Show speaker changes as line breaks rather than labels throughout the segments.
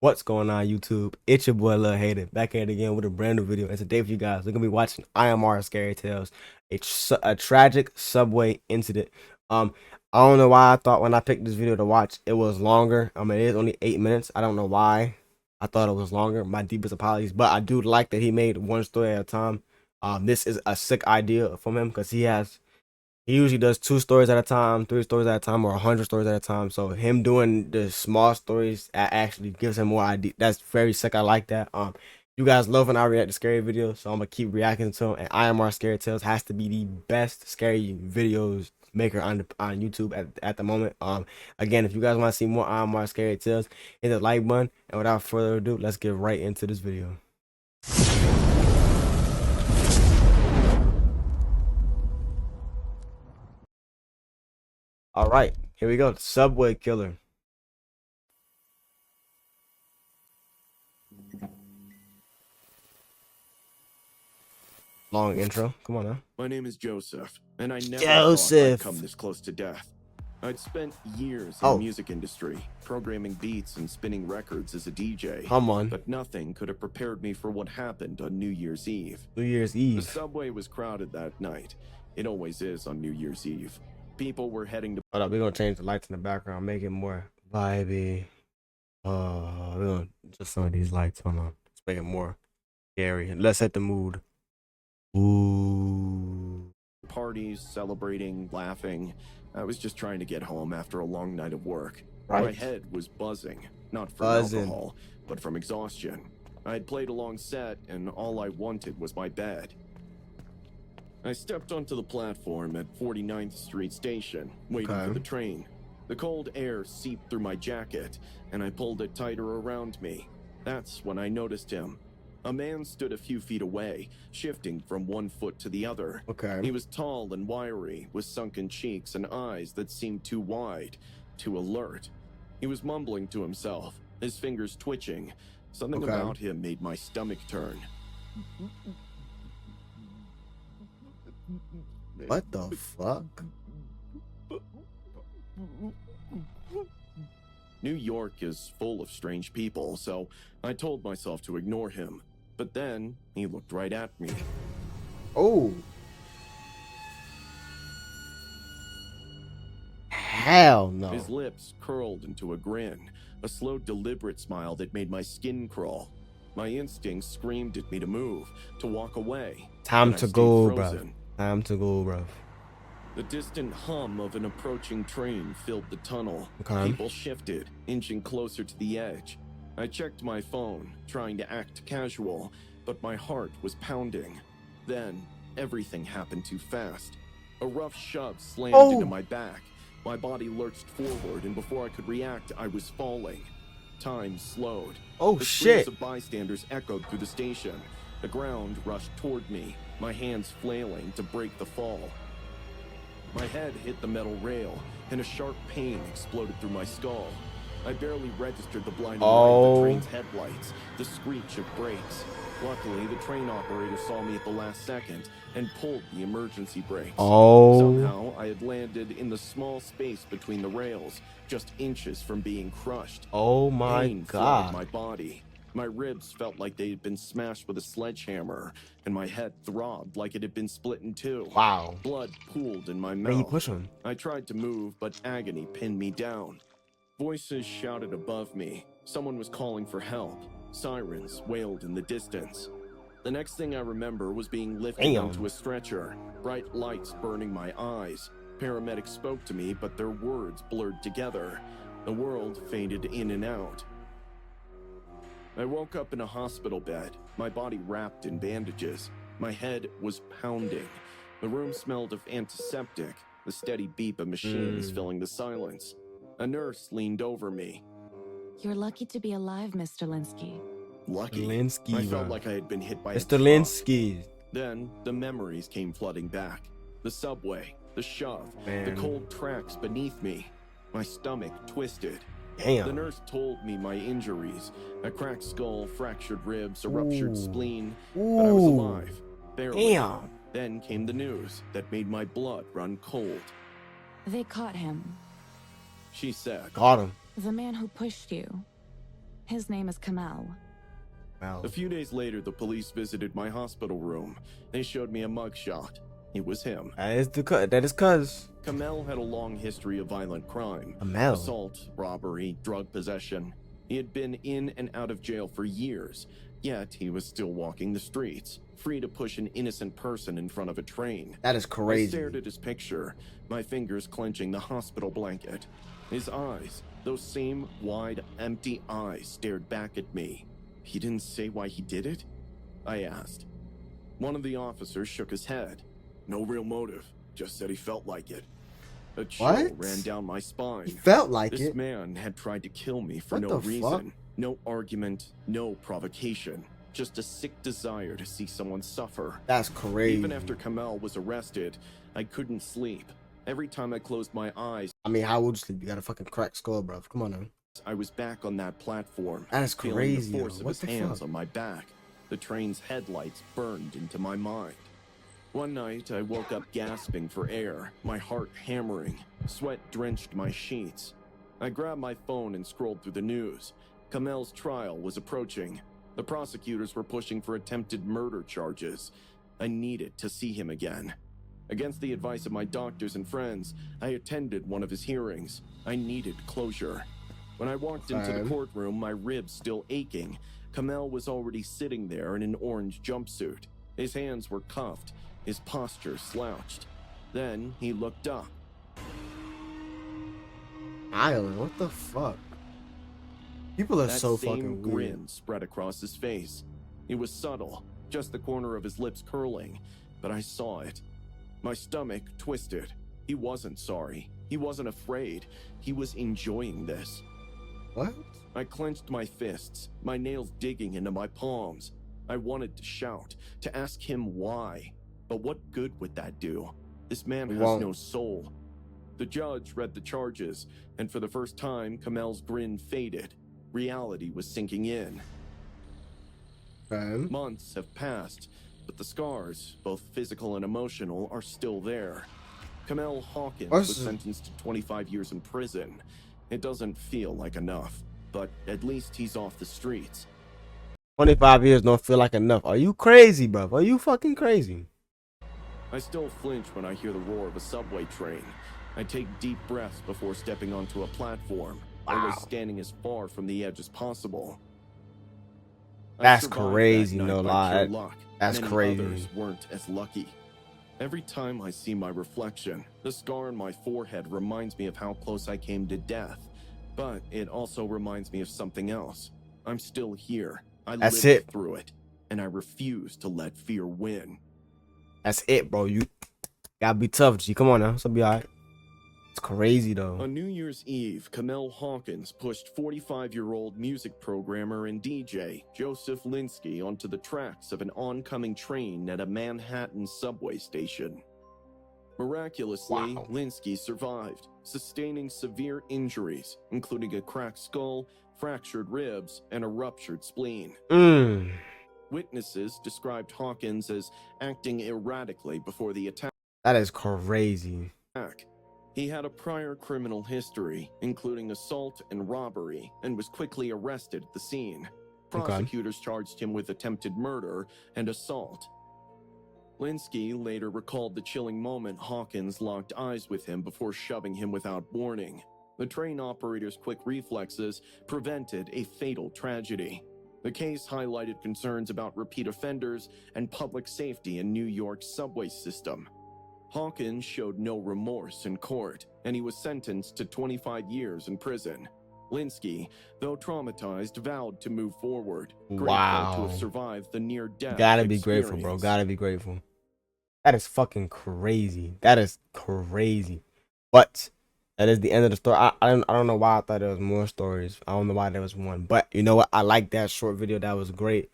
What's going on, YouTube? It's your boy Lil Hater back at it again with a brand new video. And today for you guys, we're gonna be watching IMR Scary Tales, a tragic subway incident. I don't know why I thought when I picked this video to watch it was longer. It is only 8 minutes. I don't know why I thought it was longer. My deepest apologies, but I do like that he made one story at a time. This is a sick idea from him because he usually does 2 stories at a time, 3 stories at a time, or 100 stories at a time. So him doing the small stories actually gives him more idea. That's very sick. I like that. You guys love when I react to scary videos, so I'm gonna keep reacting to them. And IMR Scary Tales has to be the best scary videos maker on YouTube at the moment. Again, if you guys want to see more IMR Scary Tales, hit the like button. And without further ado, let's get right into this video. All right, here we go. The Subway Killer. Long intro. Come on now.
My name is Joseph, and I never thought I'd come this close to death. I'd spent years in the music industry, programming beats and spinning records as a DJ.
Come on.
But nothing could have prepared me for what happened on New Year's Eve.
New Year's Eve.
The subway was crowded that night. It always is on New Year's Eve. People were heading to...
Hold up, we're gonna change the lights in the background, make it more vibey. We're gonna just some of these lights. Hold on. Let's make it more scary. Let's set the mood. Ooh.
Parties, celebrating, laughing. I was just trying to get home after a long night of work.
Right.
My head was buzzing, not from alcohol, but from exhaustion. I had played a long set, and all I wanted was my bed. I stepped onto the platform at 49th Street Station, waiting for the train. The cold air seeped through my jacket, and I pulled it tighter around me. That's when I noticed him. A man stood a few feet away, shifting from one foot to the other. He was tall and wiry, with sunken cheeks and eyes that seemed too wide, too alert. He was mumbling to himself, his fingers twitching. Something about him made my stomach turn.
What the fuck?
New York is full of strange people, so I told myself to ignore him. But then, he looked right at me.
Oh. Hell no.
His lips curled into a grin, a slow, deliberate smile that made my skin crawl. My instincts screamed at me to move, to walk away.
Time to go, bro. Time to go, bro.
The distant hum of an approaching train filled the tunnel. People shifted, inching closer to the edge. I checked my phone, trying to act casual, but my heart was pounding. Then, everything happened too fast. A rough shove slammed into my back. My body lurched forward, and before I could react, I was falling. Time slowed.
Oh,
the
shit.
screams of bystanders echoed through the station. The ground rushed toward me, my hands flailing to break the fall. My head hit the metal rail, and a sharp pain exploded through my skull. I barely registered the blinding light of the train's headlights, the screech of brakes. Luckily, the train operator saw me at the last second and pulled the emergency brakes. Somehow, I had landed in the small space between the rails, just inches from being crushed.
Oh my God.
My body. My ribs felt like they had been smashed with a sledgehammer, and my head throbbed like it had been split in two.
Wow.
Blood pooled in my mouth.
Hey, push him.
I tried to move, but agony pinned me down. Voices shouted above me. Someone was calling for help. Sirens wailed in the distance. The next thing I remember was being lifted onto a stretcher, bright lights burning my eyes. Paramedics spoke to me, but their words blurred together. The world faded in and out. I woke up in a hospital bed, my body wrapped in bandages. My head was pounding. The room smelled of antiseptic, the steady beep of machines filling the silence. A nurse leaned over me.
You're lucky to be alive, Mr. Linsky.
Lucky?
Linsky,
I felt like I had been hit by
Mr. Linsky.
Then the memories came flooding back. The subway, the shove, the cold tracks beneath me. My stomach twisted. The nurse told me my injuries. A cracked skull, fractured ribs, a ruptured spleen. But I was alive. Barely. Then came the news that made my blood run cold.
They caught him.
She said.
Caught him.
The man who pushed you. His name is KAHLIL.
Wow.
A few days later, the police visited my hospital room. They showed me a mugshot. It was him.
That is cuz.
KAHLIL had a long history of violent crime.
KAHLIL.
Assault, robbery, drug possession. He had been in and out of jail for years, yet he was still walking the streets, free to push an innocent person in front of a train.
That is crazy.
I stared at his picture, my fingers clenching the hospital blanket. His eyes, those same wide, empty eyes, stared back at me. He didn't say why he did it? I asked. One of the officers shook his head. No real motive, just said he felt like it. A chill ran down my spine.
He felt like
this
it?
This man had tried to kill me for no reason. No argument, no provocation. Just a sick desire to see someone suffer.
That's crazy.
Even after KAHLIL was arrested, I couldn't sleep. Every time I closed my eyes...
I mean, how would you sleep? You got a fucking cracked skull, bro. Come on now.
I was back on that platform.
That is crazy.
Feeling the force of his hands on my back. The train's headlights burned into my mind. One night, I woke up gasping for air, my heart hammering. Sweat drenched my sheets. I grabbed my phone and scrolled through the news. KAHLIL's trial was approaching. The prosecutors were pushing for attempted murder charges. I needed to see him again. Against the advice of my doctors and friends, I attended one of his hearings. I needed closure. When I walked into the courtroom, my ribs still aching, KAHLIL was already sitting there in an orange jumpsuit. His hands were cuffed, his posture slouched. Then he looked up.
Island, what the fuck? People are so fucking weird.
That same grin spread across his face. It was subtle, just the corner of his lips curling, but I saw it. My stomach twisted. He wasn't sorry. He wasn't afraid. He was enjoying this.
What?
I clenched my fists, my nails digging into my palms. I wanted to shout, to ask him why. But what good would that do? This man has no soul. The judge read the charges, and for the first time, KAHLIL's grin faded. Reality was sinking in. Months have passed, but the scars, both physical and emotional, are still there. KAHLIL Hawkins was sentenced to 25 years in prison. It doesn't feel like enough, but at least he's off the streets.
25 years don't feel like enough. Are you crazy, bro? Are you fucking crazy?
I still flinch when I hear the roar of a subway train. I take deep breaths before stepping onto a platform. I was standing as far from the edge as possible.
That's crazy, no lie. That's crazy.
Others weren't as lucky. Every time I see my reflection, the scar on my forehead reminds me of how close I came to death. But it also reminds me of something else. I'm still here. I lived through it, and I refuse to let fear win.
That's it, bro. You gotta be tough, G. Come on now. It's gonna be alright. It's crazy, though.
On New Year's Eve, KAHLIL Hawkins pushed 45-year-old music programmer and DJ Joseph Linsky onto the tracks of an oncoming train at a Manhattan subway station. Miraculously, Linsky survived, sustaining severe injuries, including a cracked skull, fractured ribs, and a ruptured spleen. Witnesses described Hawkins as acting erratically before the attack.
That is crazy.
He had a prior criminal history, including assault and robbery, and was quickly arrested at the scene. Prosecutors charged him with attempted murder and assault. Linsky later recalled the chilling moment Hawkins locked eyes with him before shoving him without warning. The train operator's quick reflexes prevented a fatal tragedy. The case highlighted concerns about repeat offenders and public safety in New York's subway system. Hawkins showed no remorse in court, and he was sentenced to 25 years in prison. Linsky, though traumatized, vowed to move forward, grateful to have survived the near-death
Gotta be grateful, bro. Gotta be grateful. That is fucking crazy. That is crazy. But that is the end of the story. I don't know why I thought there was more stories. I don't know why there was one. But you know what? I like that short video. That was great.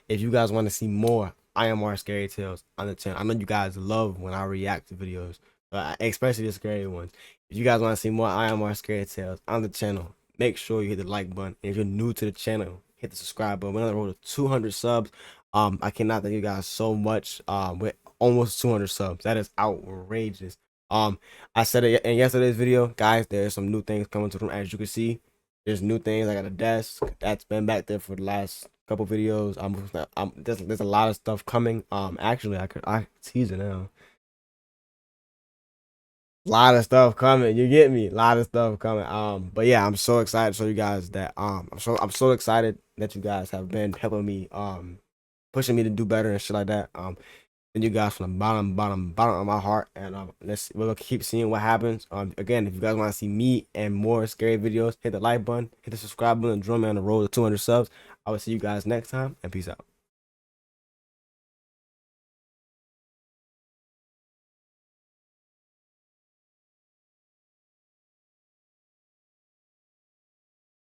If you guys want to see more IMR scary tales on the channel, I know you guys love when I react to videos, especially the scary ones. If you guys want to see more IMR scary tales on the channel, make sure you hit the like button. And if you're new to the channel, hit the subscribe button. We're on the road to 200 subs. I cannot thank you guys so much. With almost 200 subs, that is outrageous. I said it in yesterday's video, guys. There's some new things coming to them. As you can see, There's new things. I got a desk that's been back there for the last couple videos. There's a lot of stuff coming. Actually, I tease it now. A lot of stuff coming. You get me? A lot of stuff coming. But yeah, I'm so excited to show you guys that I'm so excited that you guys have been helping me pushing me to do better and shit like that. Thank you guys from the bottom of my heart, and we're gonna keep seeing what happens. Again, if you guys want to see me and more scary videos, hit the like button, hit the subscribe button, and join me on the road to 200 subs. I will see you guys next time, and peace out.